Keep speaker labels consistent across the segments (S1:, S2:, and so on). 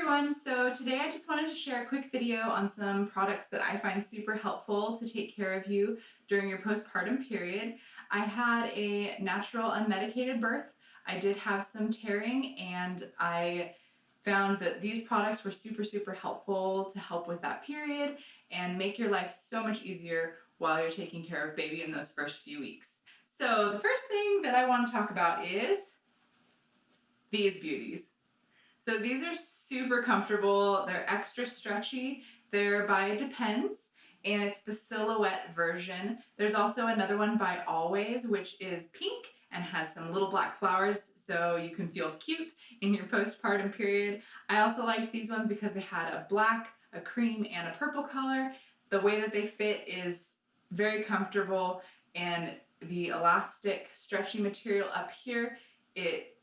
S1: everyone, so today I just wanted to share a quick video on some products that I find super helpful to take care of you during your postpartum period. I had a natural unmedicated birth. I did have some tearing and I found that these products were super helpful to help with that period and make your life so much easier while you're taking care of baby in those first few weeks. So the first thing that I want to talk about is these beauties. So these are super comfortable. They're extra stretchy. They're by Depends, and it's the silhouette version. There's also another one by Always, which is pink and has some little black flowers so you can feel cute in your postpartum period. I also liked these ones because they had a black, a cream, and a purple color. The way that they fit is very comfortable, and the elastic stretchy material up here, it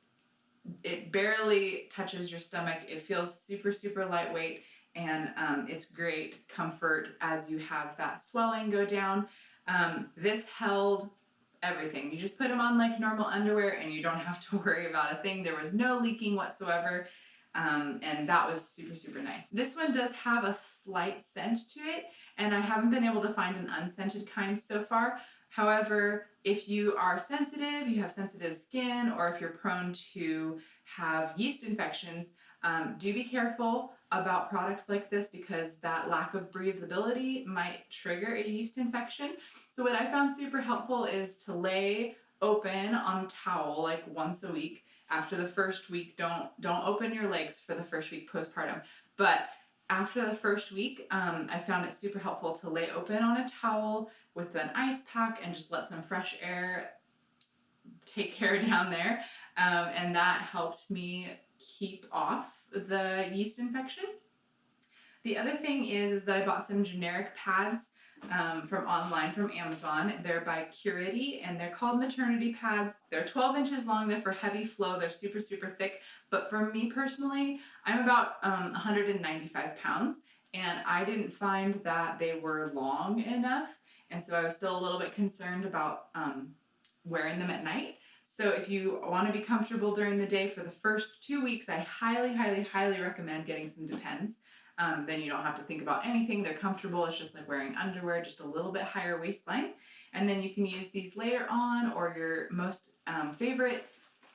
S1: barely touches your stomach. It feels super lightweight, and it's great comfort as you have that swelling go down. This held everything. You just put them on like normal underwear and you don't have to worry about a thing. There was no leaking whatsoever, and that was super nice. This one does have a slight scent to it, and I haven't been able to find an unscented kind so far. However, if you are sensitive, you have sensitive skin, or if you're prone to have yeast infections, do be careful about products like this because that lack of breathability might trigger a yeast infection. So what I found super helpful is to lay open on a towel like once a week. After the first week, don't open your legs for the first week postpartum, but after the first week, I found it super helpful to lay open on a towel with an ice pack and just let some fresh air take care down there. And that helped me keep off the yeast infection. The other thing is that I bought some generic pads from online from Amazon. They're by Curity and they're called Maternity pads. They're 12 inches long. They're for heavy flow. They're super thick. But for me personally, I'm about 195 pounds, and I didn't find that they were long enough. And so I was still a little bit concerned about wearing them at night. So if you want to be comfortable during the day for the first 2 weeks, I highly recommend getting some Depends. Then you don't have to think about anything. They're comfortable. It's just like wearing underwear, just a little bit higher waistline. And then you can use these later on, or your most favorite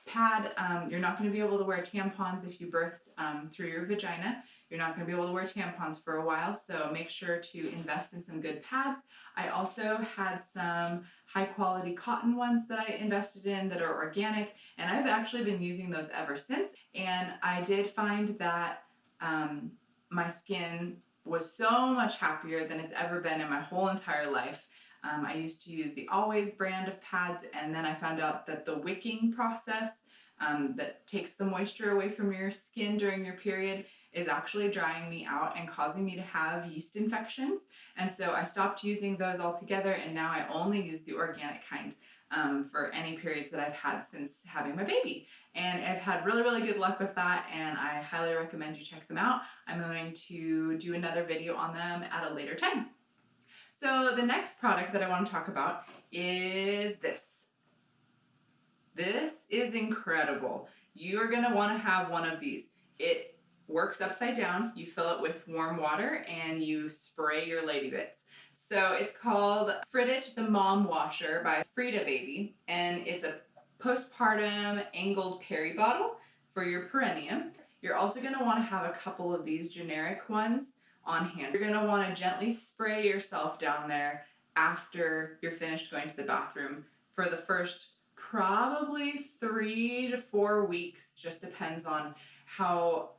S1: pad. You're not going to be able to wear tampons if you birthed through your vagina. You're not going to be able to wear tampons for a while, so make sure to invest in some good pads. I also had some high quality cotton ones that I invested in that are organic, and I've actually been using those ever since. And I did find that my skin was so much happier than it's ever been in my whole entire life. I used to use the Always brand of pads, and then I found out that the wicking process that takes the moisture away from your skin during your period is actually drying me out and causing me to have yeast infections. And so I stopped using those altogether, and now I only use the organic kind for any periods that I've had since having my baby. And I've had really good luck with that, and I highly recommend you check them out. I'm going to do another video on them at a later time. So the next product that I want to talk about is this. This is incredible. You're going to want to have one of these. It works upside down. You fill it with warm water and you spray your lady bits. So it's called Fridet the Momwasher by Fridababy, and it's a postpartum angled Peri bottle for your perineum. You're also going to want to have a couple of these generic ones on hand. You're going to want to gently spray yourself down there after you're finished going to the bathroom for the first probably 3 to 4 weeks. Just depends on how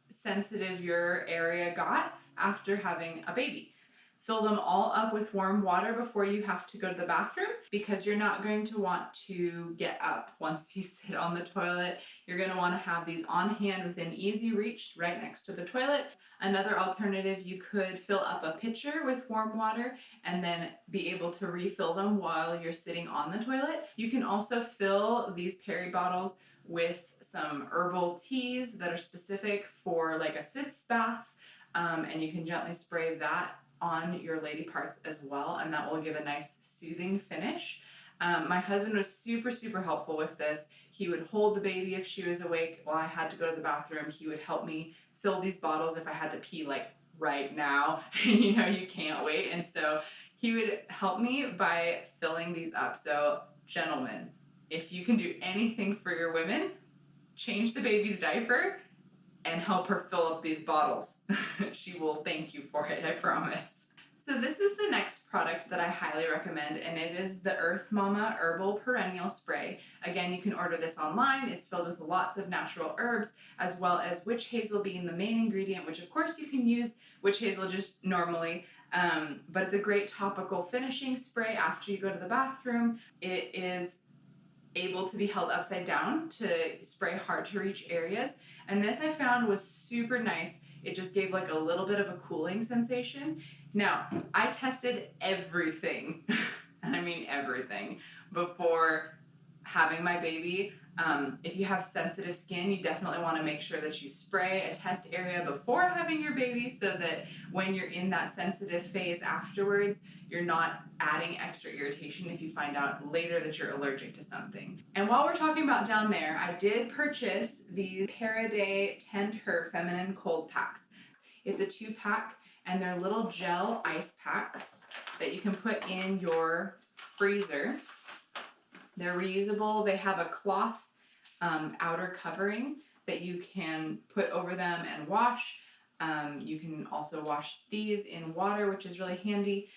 S1: sensitive your area got after having a baby. Fill them all up with warm water before you have to go to the bathroom, because you're not going to want to get up once you sit on the toilet. You're going to want to have these on hand within easy reach right next to the toilet. Another alternative, you could fill up a pitcher with warm water and then be able to refill them while you're sitting on the toilet. You can also fill these Peri bottles with some herbal teas that are specific for like a sitz bath, and you can gently spray that on your lady parts as well, and that will give a nice soothing finish. My husband was super helpful with this. He would hold the baby if she was awake while I had to go to the bathroom. He would help me fill these bottles if I had to pee like right now. You know, you can't wait. And so he would help me by filling these up. So gentlemen, if you can do anything for your women, change the baby's diaper and help her fill up these bottles. She will thank you for it, I promise. So this is the next product that I highly recommend, and it is the Earth Mama Herbal Perineal Spray. Again, you can order this online. It's filled with lots of natural herbs, as well as witch hazel being the main ingredient, which of course you can use witch hazel just normally, but it's a great topical finishing spray after you go to the bathroom. It is able to be held upside down to spray hard to reach areas, and this I found was super nice. It just gave like a little bit of a cooling sensation. Now, I tested everything, and I mean everything, before having my baby. If you have sensitive skin, you definitely want to make sure that you spray a test area before having your baby so that when you're in that sensitive phase afterwards, you're not adding extra irritation if you find out later that you're allergic to something. And while we're talking about down there, I did purchase the Pariday TendHer Feminine Cold Packs. It's a 2-pack, and they're little gel ice packs that you can put in your freezer. They're reusable. They have a cloth outer covering that you can put over them and wash. You can also wash these in water, which is really handy.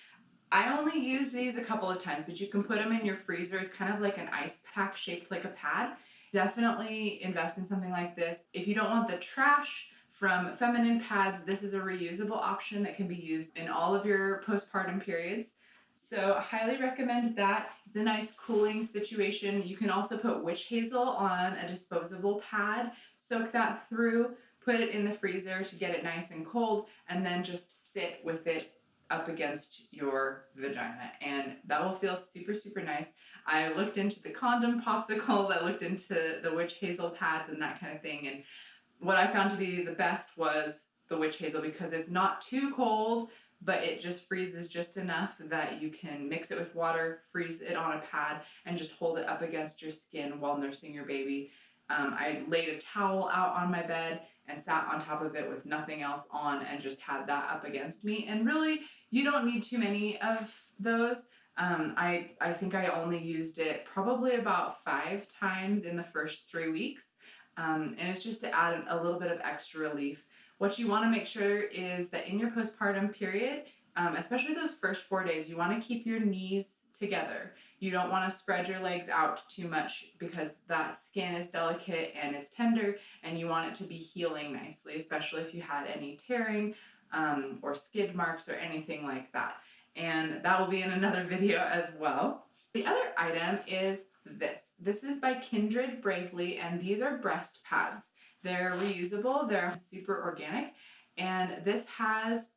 S1: I only used these a couple of times, but you can put them in your freezer. It's kind of like an ice pack shaped like a pad. Definitely invest in something like this. If you don't want the trash from feminine pads, this is a reusable option that can be used in all of your postpartum periods. So I highly recommend that. It's a nice cooling situation. You can also put witch hazel on a disposable pad, soak that through, put it in the freezer to get it nice and cold, and then just sit with it up against your vagina, and that will feel super nice. I looked into the condom popsicles, I looked into the witch hazel pads and that kind of thing, and what I found to be the best was the witch hazel because it's not too cold, but it just freezes just enough that you can mix it with water, freeze it on a pad, and just hold it up against your skin while nursing your baby. I laid a towel out on my bed and sat on top of it with nothing else on and just had that up against me. And really, you don't need too many of those. I think I only used it probably about 5 times in the first 3 weeks. And it's just to add a little bit of extra relief. What you want to make sure is that in your postpartum period, especially those first 4 days, you want to keep your knees together. You don't want to spread your legs out too much because that skin is delicate and it's tender, and you want it to be healing nicely, especially if you had any tearing or skid marks or anything like that. And that will be in another video as well. The other item is this. This is by Kindred Bravely, and these are breast pads. They're reusable, they're super organic, and this has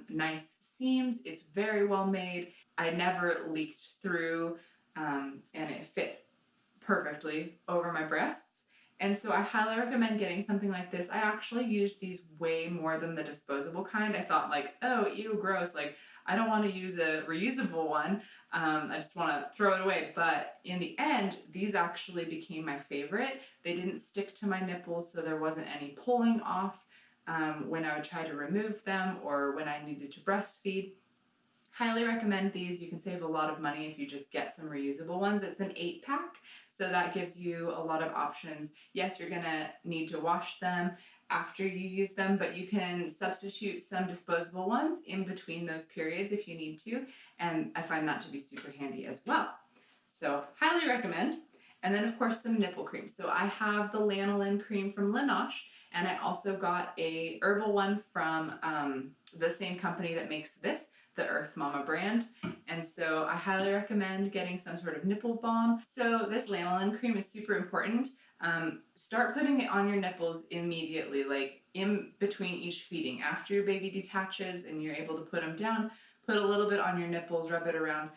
S1: nice seams. It's very well made. I never leaked through, and it fit perfectly over my breasts. And so I highly recommend getting something like this. I actually used these way more than the disposable kind. I thought like, oh, ew, gross. Like, I don't want to use a reusable one. I just want to throw it away. But in the end, these actually became my favorite. They didn't stick to my nipples, so there wasn't any pulling off when I would try to remove them or when I needed to breastfeed. Highly recommend these. You can save a lot of money if you just get some reusable ones. It's an 8-pack, so that gives you a lot of options. Yes, you're gonna need to wash them after you use them, but you can substitute some disposable ones in between those periods if you need to, and I find that to be super handy as well. So highly recommend. And then of course some nipple cream. So I have the Lanolin cream from Lansinoh, and I also got a herbal one from the same company that makes this, the Earth Mama brand. And so I highly recommend getting some sort of nipple balm. So this lanolin cream is super important. Start putting it on your nipples immediately, like in between each feeding. After your baby detaches and you're able to put them down, put a little bit on your nipples, rub it around.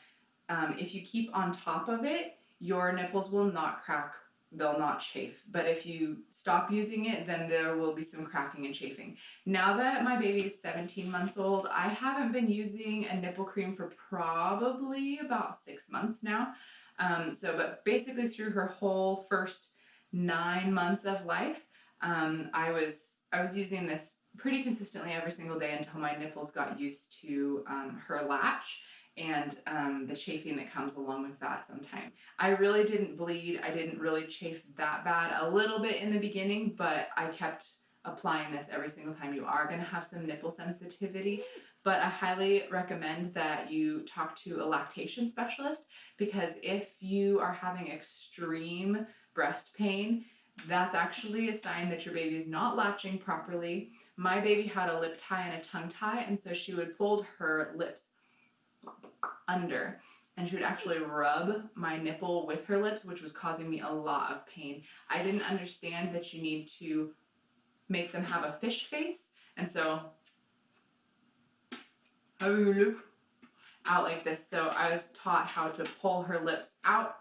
S1: If you keep on top of it, your nipples will not crack, they'll not chafe. But if you stop using it, then there will be some cracking and chafing. Now that my baby is 17 months old, I haven't been using a nipple cream for probably about 6 months now. But basically through her whole first 9 months of life, I was using this pretty consistently every single day until my nipples got used to her latch and the chafing that comes along with that sometimes. I really didn't bleed. I didn't really chafe that bad. A little bit in the beginning, but I kept applying this every single time. You are going to have some nipple sensitivity, but I highly recommend that you talk to a lactation specialist, because if you are having extreme breast pain, that's actually a sign that your baby is not latching properly. My baby had a lip tie and a tongue tie, and so she would fold her lips under, and she would actually rub my nipple with her lips, which was causing me a lot of pain. I didn't understand that you need to make them have a fish face, and so having your lip out like this. So I was taught how to pull her lips out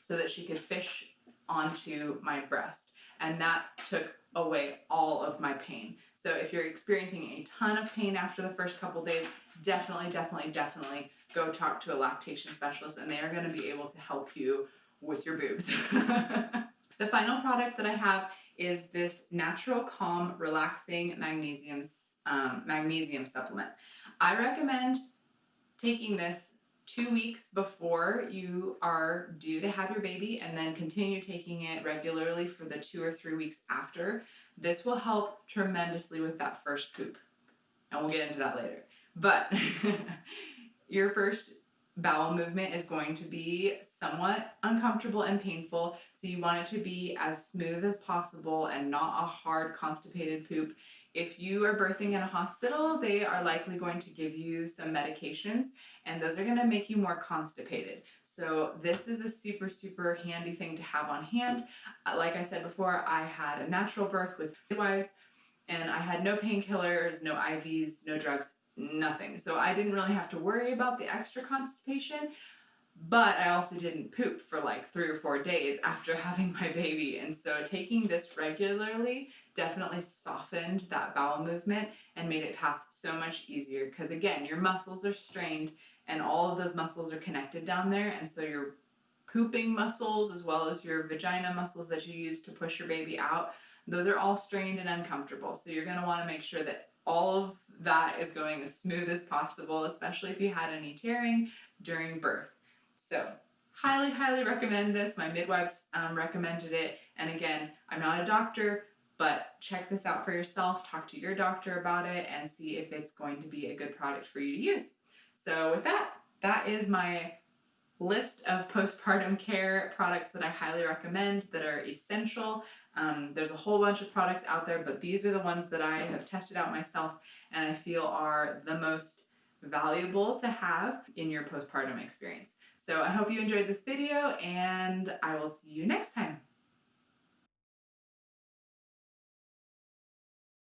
S1: so that she could fish onto my breast, and that took away all of my pain. So if you're experiencing a ton of pain after the first couple days, definitely go talk to a lactation specialist, and they are going to be able to help you with your boobs. The final product that I have is this natural, calm, relaxing magnesium supplement. I recommend taking this 2 weeks before you are due to have your baby, and then continue taking it regularly for the 2 or 3 weeks after. This will help tremendously with that first poop, and we'll get into that later. But your first bowel movement is going to be somewhat uncomfortable and painful, so you want it to be as smooth as possible and not a hard constipated poop. If you are birthing in a hospital, they are likely going to give you some medications, and those are going to make you more constipated. So this is a super handy thing to have on hand. Like I said before, I had a natural birth with midwives, and I had no painkillers, no IVs, no drugs, nothing. So I didn't really have to worry about the extra constipation, but I also didn't poop for like 3 or 4 days after having my baby. And so taking this regularly definitely softened that bowel movement and made it pass so much easier, because again, your muscles are strained and all of those muscles are connected down there. And so your pooping muscles, as well as your vagina muscles that you use to push your baby out, those are all strained and uncomfortable. So you're going to want to make sure that all of that is going as smooth as possible, especially if you had any tearing during birth. So highly recommend this. My midwives recommended it. And again, I'm not a doctor, but check this out for yourself. Talk to your doctor about it and see if it's going to be a good product for you to use. So with that, that is my list of postpartum care products that I highly recommend that are essential. There's a whole bunch of products out there, but these are the ones that I have tested out myself and I feel are the most valuable to have in your postpartum experience. So I hope you enjoyed this video, and I will see you next time.